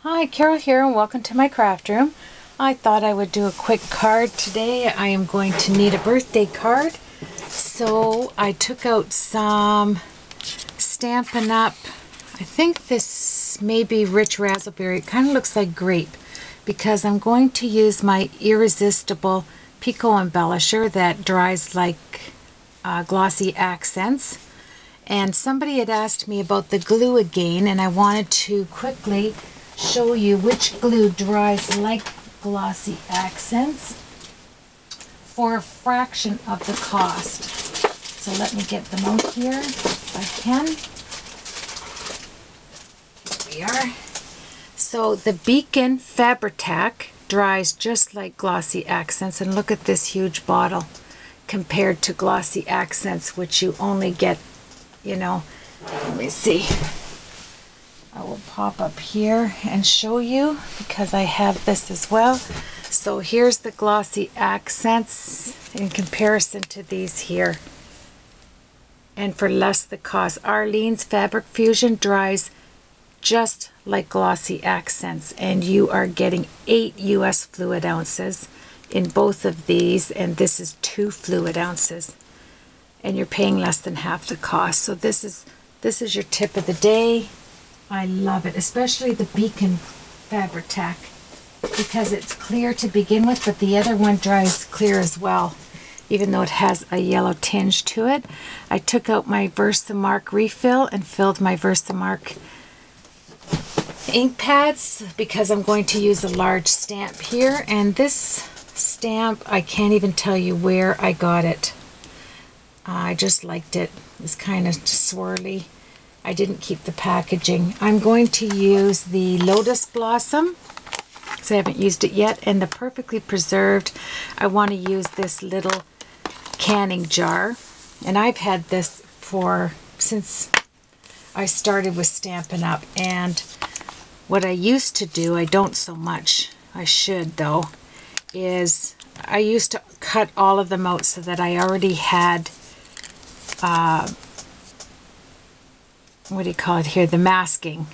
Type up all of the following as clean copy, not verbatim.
Hi, Carol here, and welcome to my craft room. I thought I would do a quick card today. I am going to need a birthday card. So I took out some Stampin' Up. I think this may be rich raspberry. It kind of looks like grape because I'm going to use my Irresistible Pico Embellisher that dries like glossy accents. And somebody had asked me about the glue again, and I wanted to quickly show you which glue dries like glossy accents for a fraction of the cost. So let me get them out here if I can. Here we are. So the Beacon Fabri-Tac dries just like glossy accents, and look at this huge bottle compared to glossy accents, which you only get, you know, let me see. I will pop up here and show you because I have this as well. So here's the glossy accents in comparison to these here. And for less the cost. Arlene's Fabric Fusion dries just like glossy accents, and you are getting 8 US fluid ounces in both of these, and this is 2 fluid ounces. And you're paying less than half the cost. So this is your tip of the day. I love it, especially the Beacon Fabri-Tac, because it's clear to begin with, but the other one dries clear as well, even though it has a yellow tinge to it. I took out my Versamark refill and filled my Versamark ink pads because I'm going to use a large stamp here. And this stamp, I can't even tell you where I got it. I just liked it. It's kind of swirly. I didn't keep the packaging. I'm going to use the Lotus Blossom because I haven't used it yet, and the Perfectly Preserved. I want to use this little canning jar, and I've had this since I started with Stampin' Up. And what I used to do, I don't so much, I should though, is I used to cut all of them out so that I already had what do you call it here, the masking.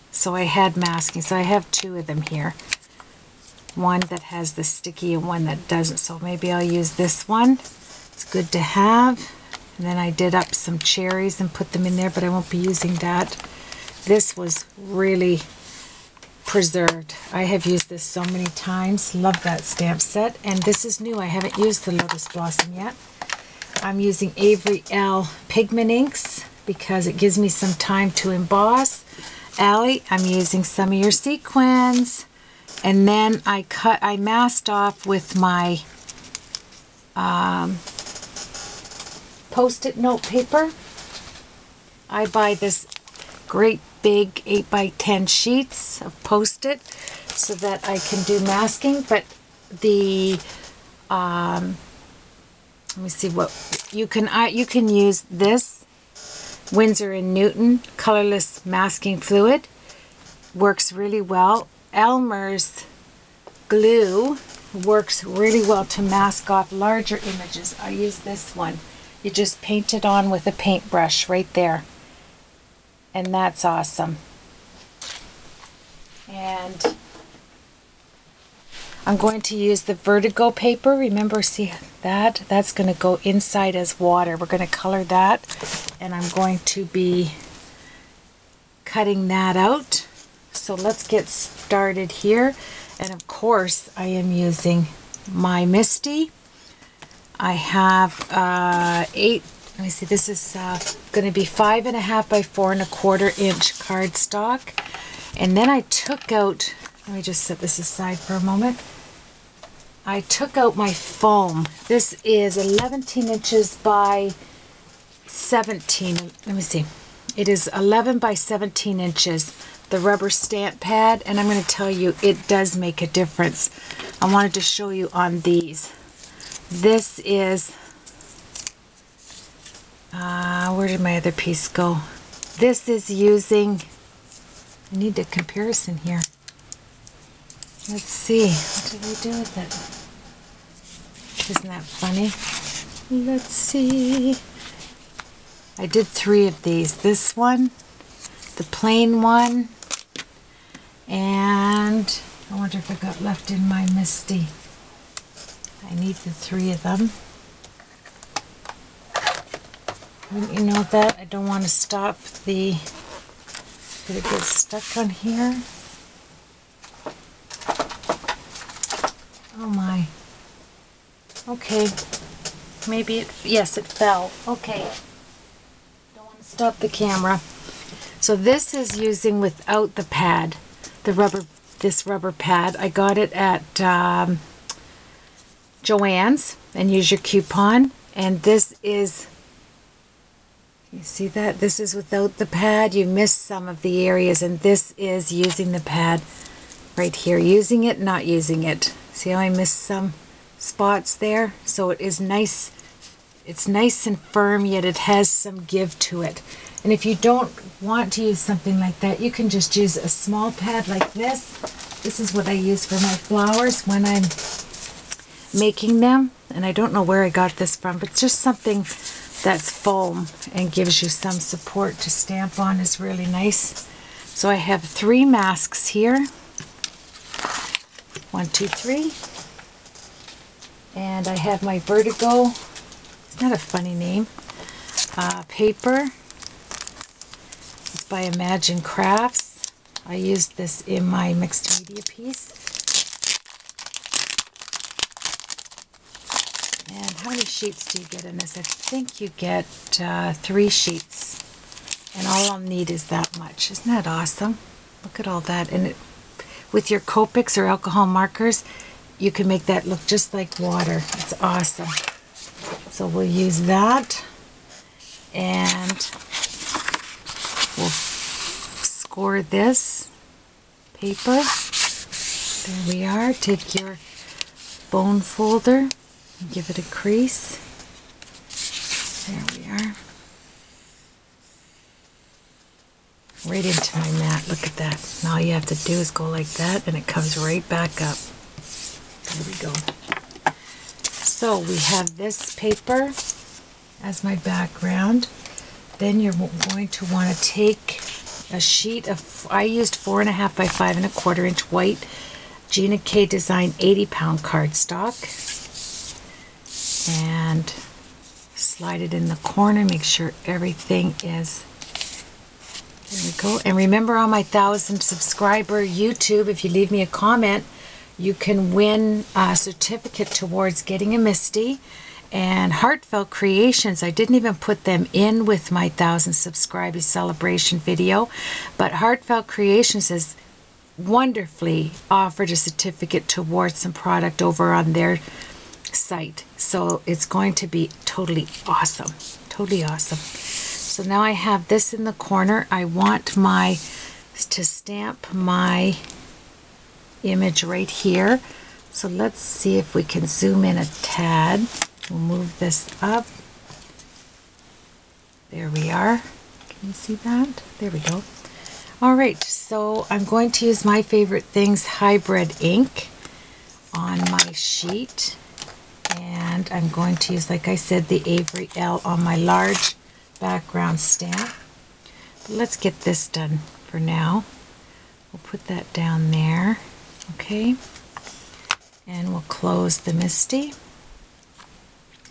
So I had masking, so I have 2 of them here, one that has the sticky and one that doesn't, so maybe I'll use this one. It's good to have. And then I did up some cherries and put them in there, but I won't be using that. This was really preserved. I have used this so many times. Love that stamp set. And this is new. I haven't used the Lotus Blossom yet. I'm using Avery Elle Pigment Inks because it gives me some time to emboss. Allie, I'm using some of your sequins. And then I masked off with my Post-it note paper. I buy this great big 8x10 sheets of Post-it so that I can do masking. But the let me see what you can use this Winsor & Newton colorless masking fluid. Works really well. Elmer's glue works really well to mask off larger images. I use this one. You just paint it on with a paintbrush right there, and that's awesome. And I'm going to use the Vertigo paper. Remember, see that? That's going to go inside as water. We're going to color that, and I'm going to be cutting that out. So let's get started here. And of course, I am using my Misty. I have 8, let me see, this is going to be 5.5 by 4.25 inch cardstock. And then I took out, let me just set this aside for a moment. I took out my foam. This is 11 inches by 17. Let me see. It is 11 by 17 inches, the rubber stamp pad, and I'm going to tell you, it does make a difference. I wanted to show you on these. This is, where did my other piece go? This is using, I need a comparison here. Let's see, what did we do with it? Isn't that funny? Let's see. I did 3 of these. This one, the plain one, And I wonder if I got left in my Misty. I need the 3 of them. Wouldn't you know that? I don't want to stop the... Did it get stuck on here? Oh my. Okay. Maybe it... Yes, it fell. Okay. Don't want to stop the camera. So this is using without the pad. The rubber... This rubber pad. I got it at Joann's, and use your coupon. And this is... You see that? This is without the pad. You missed some of the areas, and this is using the pad right here. Using it, not using it. See how I missed some spots there? So it is nice. It's nice and firm, yet it has some give to it. And if you don't want to use something like that, you can just use a small pad like this. This is what I use for my flowers when I'm making them. And I don't know where I got this from, but just something that's foam and gives you some support to stamp on is really nice. So I have 3 masks here. 1, 2, 3. And I have my Vertigo, it's not a funny name, paper. It's by Imagine Crafts. I used this in my mixed media piece. And how many sheets do you get in this? I think you get 3 sheets. And all I'll need is that much. Isn't that awesome? Look at all that. And it, with your Copics or alcohol markers, you can make that look just like water. It's awesome. So we'll use that. And we'll score this paper. There we are. Take your bone folder. Give it a crease. There we are. Right into my mat. Look at that. And all you have to do is go like that, and it comes right back up. There we go. So we have this paper as my background. Then you're going to want to take a sheet of, I used 4.5 by 5.25 inch white Gina K Design 80-pound cardstock. And slide it in the corner, make sure everything is, there we go. And remember, on my 1,000 subscriber YouTube, if you leave me a comment, you can win a certificate towards getting a Misty. And Heartfelt Creations, I didn't even put them in with my 1,000 subscribers celebration video, but Heartfelt Creations has wonderfully offered a certificate towards some product over on their site. So it's going to be totally awesome. Totally awesome. So now I have this in the corner. I want to stamp my image right here. So let's see if we can zoom in a tad. We'll move this up. There we are. Can you see that? There we go. Alright, so I'm going to use my favorite things, hybrid ink, on my sheet. And I'm going to use, like I said, the Avery Elle on my large background stamp. But let's get this done for now. We'll put that down there. Okay. And we'll close the Misty.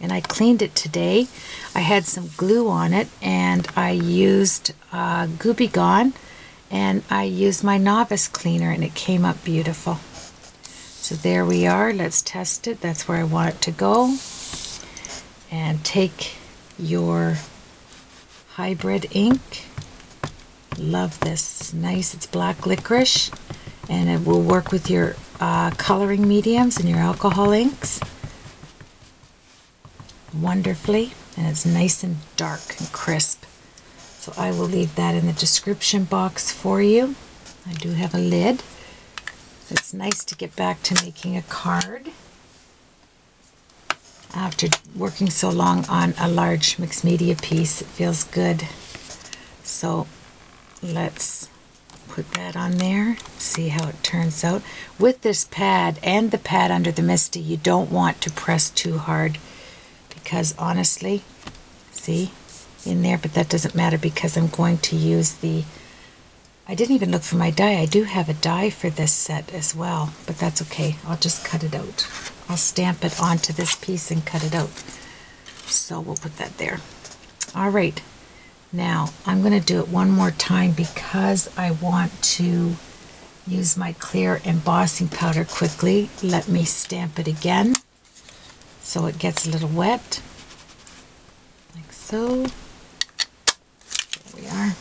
And I cleaned it today. I had some glue on it, and I used Gooby Gone, and I used my Novice Cleaner, and it came up beautiful. So there we are. Let's test it. That's where I want it to go. And take your hybrid ink. Love this. Nice. It's black licorice. And it will work with your coloring mediums and your alcohol inks wonderfully. And it's nice and dark and crisp. So I will leave that in the description box for you. I do have a lid. It's nice to get back to making a card after working so long on a large mixed media piece. It feels good. So let's put that on there, see how it turns out. With this pad and the pad under the Misty, you don't want to press too hard, because honestly, see, in there, but that doesn't matter because I'm going to use the I didn't even look for my die. I do have a die for this set as well, but that's okay. I'll just cut it out. I'll stamp it onto this piece and cut it out. So we'll put that there. All right. Now I'm going to do it one more time because I want to use my clear embossing powder quickly. Let me stamp it again so it gets a little wet. Like so. There we are.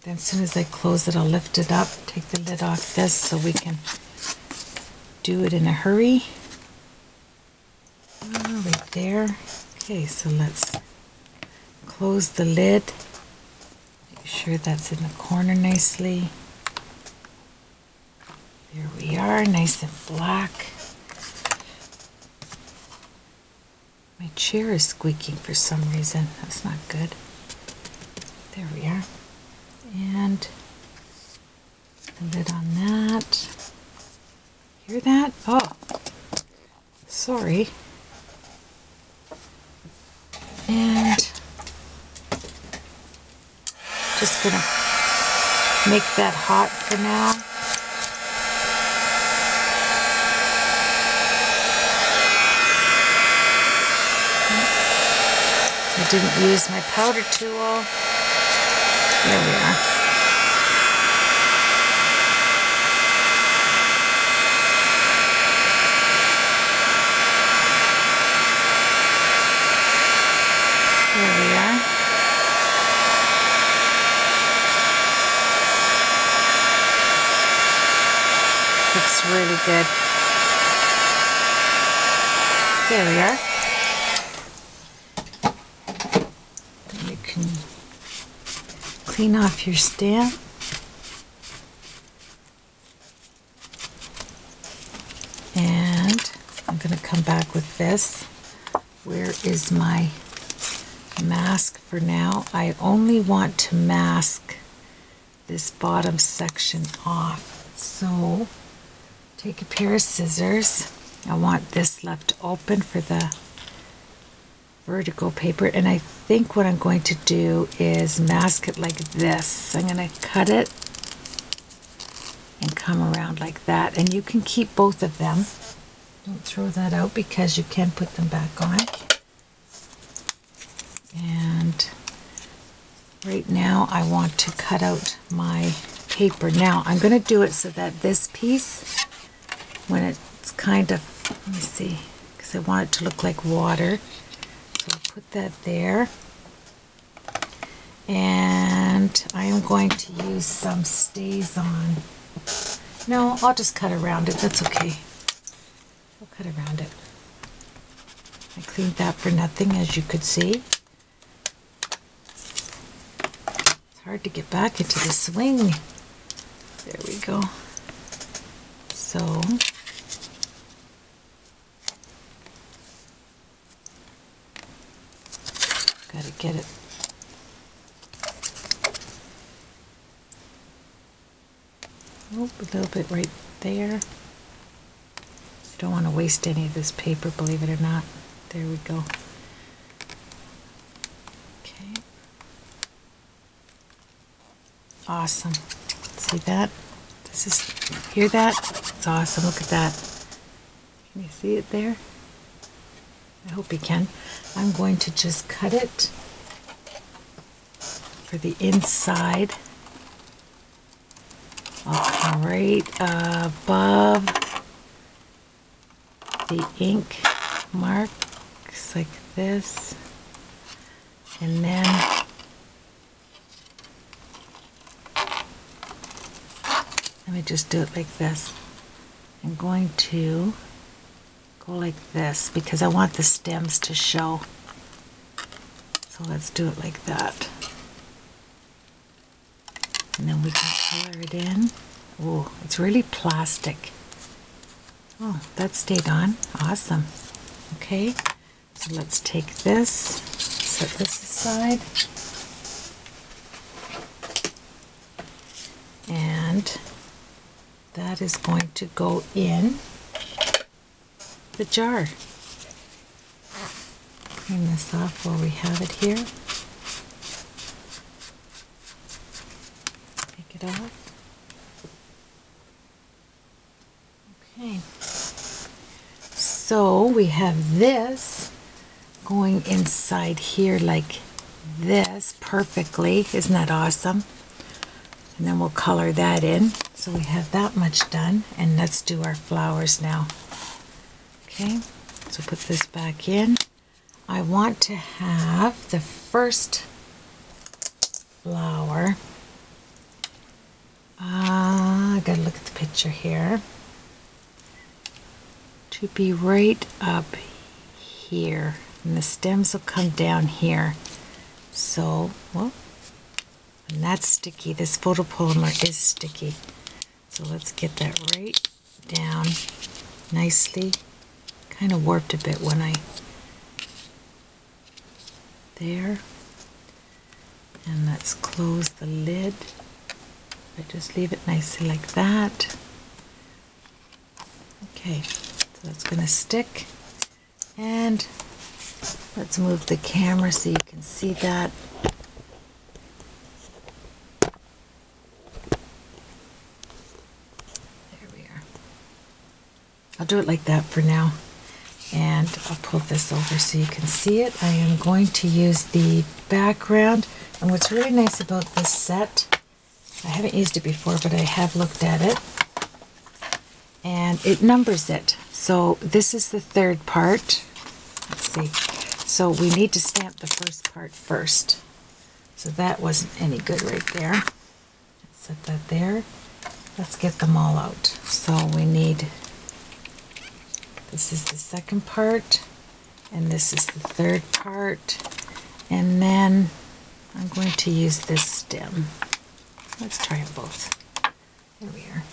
Then as soon as I close it, I'll lift it up, take the lid off this so we can do it in a hurry. Right there. Okay, so let's close the lid. Make sure that's in the corner nicely. There we are, nice and black. My chair is squeaking for some reason. That's not good. There we are. And the lid on that. Hear that? Oh, sorry. And just gonna make that hot for now. I didn't use my powder tool. There we are. There we are. Looks really good. There we are. You can clean off your stamp. And I'm going to come back with this. Where is my mask for now? I only want to mask this bottom section off. So take a pair of scissors. I want this left open for the vertical paper, and I think what I'm going to do is mask it like this. I'm going to cut it and come around like that, and you can keep both of them. Don't throw that out because you can put them back on. And right now I want to cut out my paper. Now I'm going to do it so that this piece, when it's kind of, let me see, because I want it to look like water. So I'll put that there. And I am going to use some stays on. No, I'll just cut around it. That's okay. I'll cut around it. I cleaned that for nothing, as you could see. It's hard to get back into the swing. There we go. So, gotta get it. Oh, a little bit right there. Don't want to waste any of this paper, believe it or not. There we go. Okay. Awesome. See that? This is, hear that? It's awesome. Look at that. Can you see it there? I hope you can. I'm going to just cut it for the inside. I'll come right above the ink marks like this, and then let me just do it like this. I'm going to go like this because I want the stems to show. So let's do it like that. And then we can color it in. Oh, it's really plastic. Oh, that stayed on. Awesome. Okay, so let's take this, set this aside. And that is going to go in the jar. Clean this off while we have it here. off. Okay. So we have this going inside here like this perfectly. Isn't that awesome? And then we'll color that in. So we have that much done. And let's do our flowers now. Okay, so put this back in. I want to have the first flower. I gotta look at the picture here. To be right up here. And the stems will come down here. So, well, and that's sticky. This photopolymer is sticky. So let's get that right down nicely. Kind of warped a bit when I, there. And let's close the lid. I just leave it nicely like that. Okay, so that's going to stick. And let's move the camera so you can see that. There we are. I'll do it like that for now. And I'll pull this over so you can see it. I am going to use the background. And what's really nice about this set, I haven't used it before, but I have looked at it. And it numbers it. So this is the third part. Let's see. So we need to stamp the first part first. So that wasn't any good right there. Let's set that there. Let's get them all out. So we need, this is the second part, and this is the third part. And then I'm going to use this stem. Let's try them both. There we are.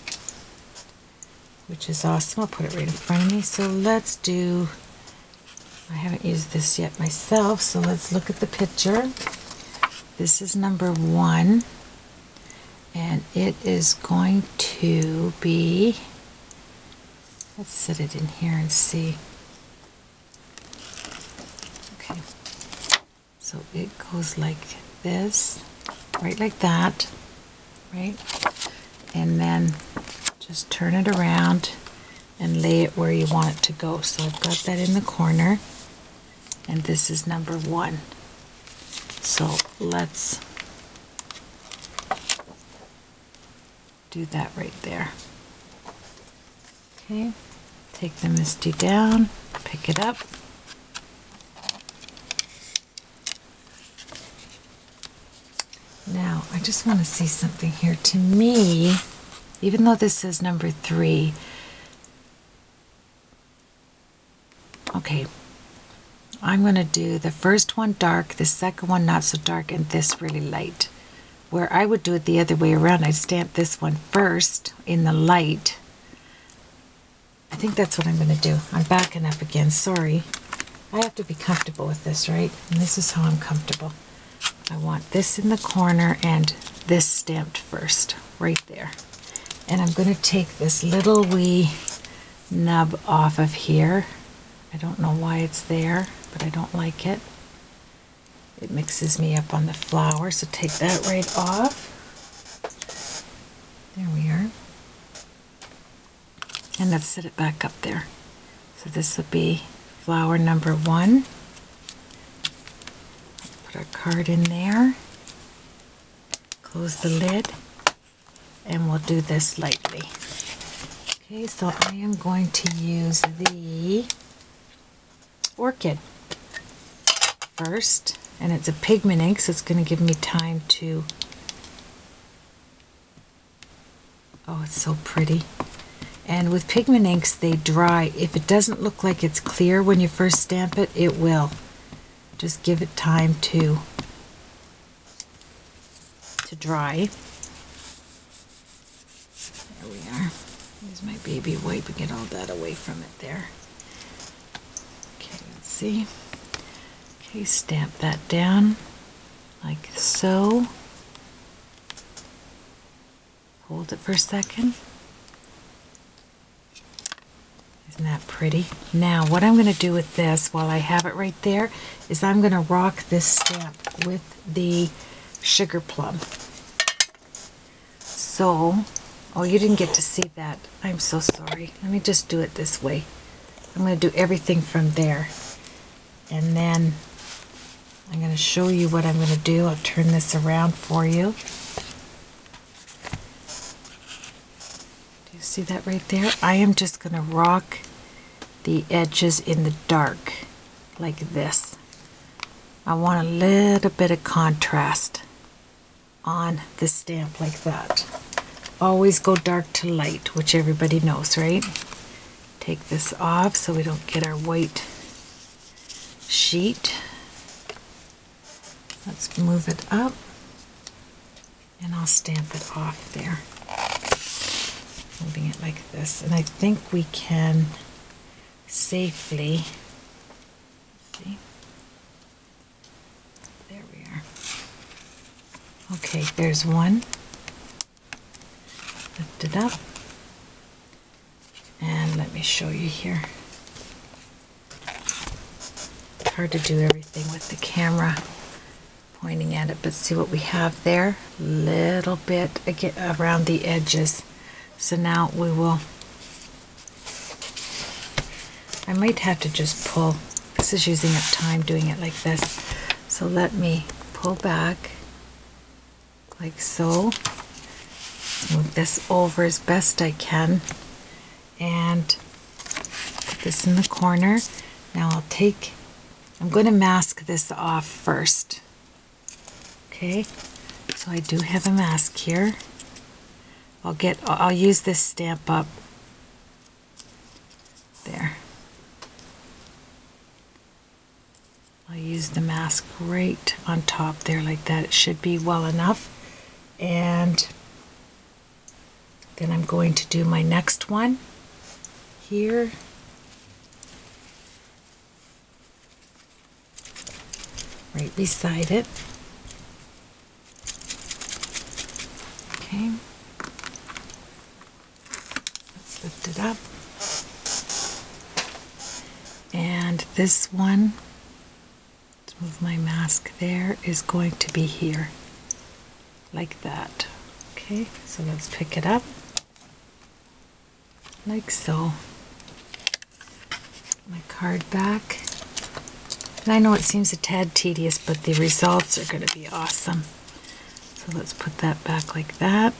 Which is awesome. I'll put it right in front of me. So let's do, I haven't used this yet myself, so let's look at the picture. This is number 1, and it is going to be, let's set it in here and see. Okay, so it goes like this, right like that, right? And then just turn it around and lay it where you want it to go. So I've got that in the corner, and this is number 1. So let's do that right there. Okay, take the Misty down, pick it up. Now, I just want to see something here. To me, even though this says number 3, okay, I'm going to do the first one dark, the second one not so dark, and this really light. Where I would do it the other way around, I'd stamp this one first in the light. I think that's what I'm going to do. I'm backing up again, sorry. I have to be comfortable with this, right? And this is how I'm comfortable. I want this in the corner and this stamped first, right there. And I'm going to take this little wee nub off of here. I don't know why it's there, but I don't like it. It mixes me up on the flower, so take that right off. There we are. And let's set it back up there. So this will be flower number 1. Put our card in there. Close the lid. And we'll do this lightly. Okay, so I am going to use the orchid first, and it's a pigment ink, so it's going to give me time to, oh, it's so pretty. And with pigment inks, they dry. If it doesn't look like it's clear when you first stamp it, it will. Just give it time to dry. There we are. Here's my baby wipe and get all that away from it there. Okay, let's see. Okay, stamp that down like so. Hold it for a second. Isn't that pretty? Now, what I'm going to do with this, while I have it right there, is I'm going to rock this stamp with the sugar plum. so, oh, you didn't get to see that. I'm so sorry. Let me just do it this way. I'm going to do everything from there. And then I'm going to show you what I'm going to do. I'll turn this around for you. Do you see that right there? I am just going to rock the edges in the dark like this. I want a little bit of contrast on the stamp like that. Always go dark to light, which everybody knows, right? Take this off so we don't get our white sheet. Let's move it up and I'll stamp it off there. Moving it like this. And I think we can safely, see, there we are. Okay, there's one. Lift it up. And let me show you here. It's hard to do everything with the camera pointing at it, but see what we have there? Little bit again around the edges. So now we will, I might have to just pull. This is using up time doing it like this. So let me pull back like so. Move this over as best I can and put this in the corner. Now I'm going to mask this off first. Okay, so I do have a mask here. I'll use this stamp up there. I'll use the mask right on top there like that. It should be well enough. And then I'm going to do my next one here. Right beside it. Okay. Let's lift it up. And this one, let's move my mask there, is going to be here. Like that. Okay, so let's pick it up. Like so. My card back. And I know it seems a tad tedious, but the results are going to be awesome. So let's put that back like that.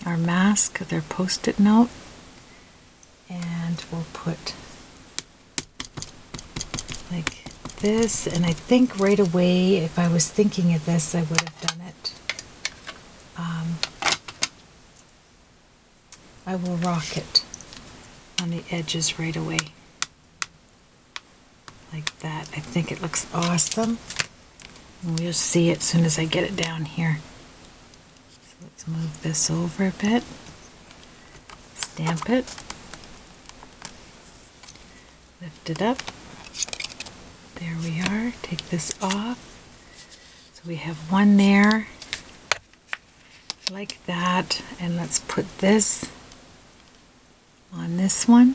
Our mask, their post-it note. And we'll put like this. And I think right away, if I was thinking of this, I would have done it. I will rock it on the edges right away. Like that. I think it looks awesome. And we'll see it as soon as I get it down here. So let's move this over a bit. Stamp it. Lift it up. There we are. Take this off. So we have one there. Like that. And let's put this on this one.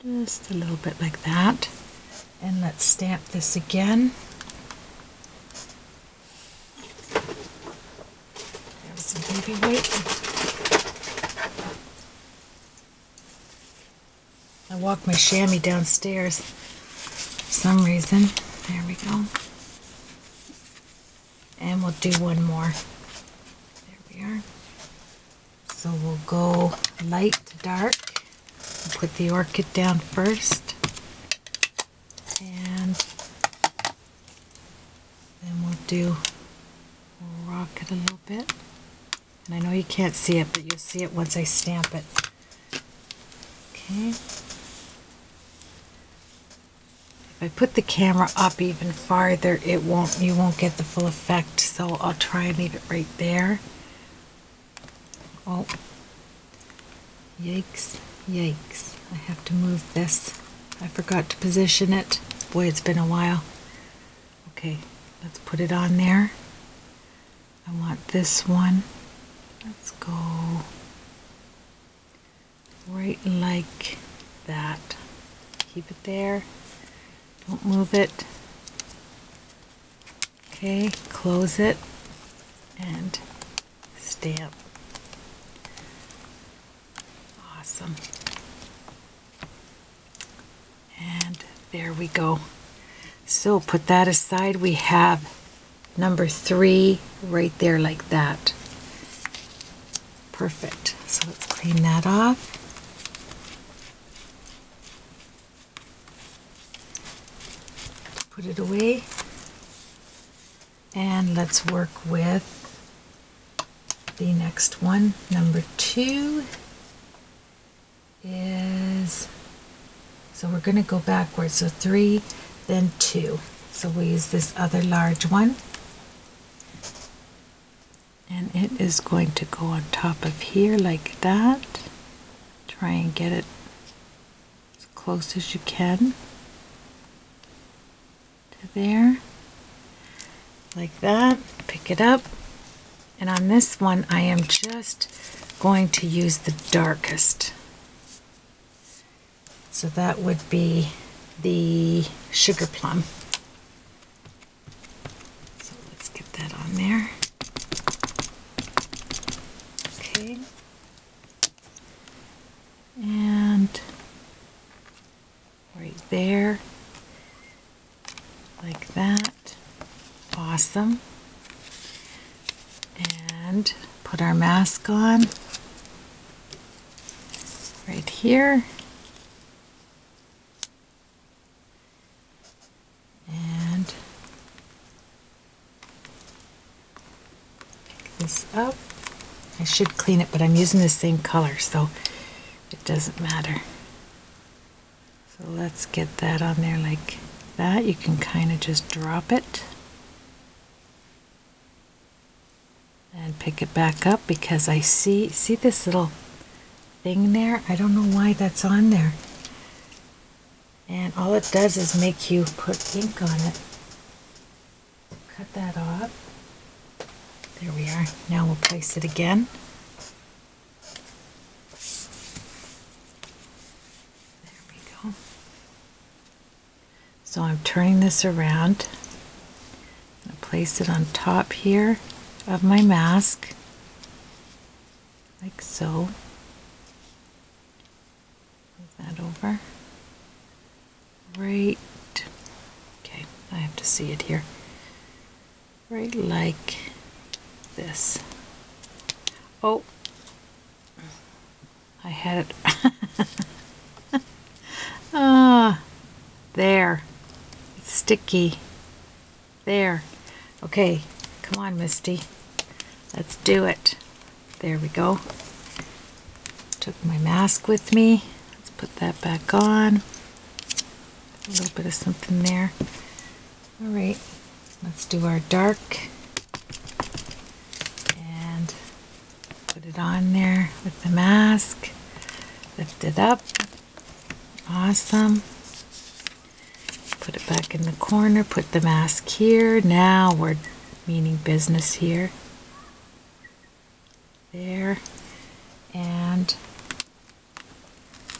Just a little bit like that. And let's stamp this again. There's some baby white. I walked my chamois downstairs for some reason. There we go. And we'll do one more. There we are. So we'll go light to dark. We'll put the orchid down first. And then we'll rock it a little bit. And I know you can't see it, but you'll see it once I stamp it. Okay. If I put the camera up even farther, you won't get the full effect, so I'll try and leave it right there. Oh, yikes, yikes. I have to move this. I forgot to position it. Boy, it's been a while. Okay, let's put it on there. I want this one. Let's go right like that. Keep it there. Don't move it. Okay, close it. and stamp. Awesome. And there we go. So put that aside. We have number 3 right there like that. Perfect. So let's clean that off. Put it away. And let's work with the next one. Number 2 is, so we're going to go backwards. So 3, then 2. So we use this other large one. And it is going to go on top of here like that. Try and get it as close as you can to there. Like that. Pick it up. And on this one, I am just going to use the darkest. So that would be the sugar plum. So let's get that on there. Okay. And right there, like that. Awesome. And put our mask on right here. And pick this up. I should clean it, but I'm using the same color, so it doesn't matter. So let's get that on there like that. You can kind of just drop it and pick it back up, because I see this little thing there. I don't know why that's on there. And all it does is make you put ink on it. Cut that off. There we are. Now we'll place it again. There we go. So I'm turning this around. I'm going to place it on top here of my mask, like so. Move that over. Right. Okay, I have to see it here. Right like this. Oh, I had it. Ah, there. It's sticky. There. Okay, come on, Misty. Let's do it. There we go. Took my mask with me. Let's put that back on. A little bit of something there. All right, let's do our dark. And put it on there with the mask. Lift it up. Awesome. Put it back in the corner. Put the mask here. Now we're meaning business here. There. And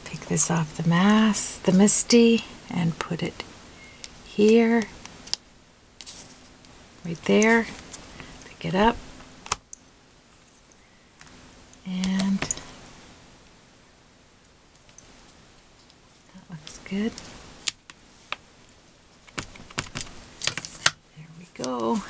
take this off the mask, the Misty, and put it here. Right there. Pick it up. And that looks good. There we go.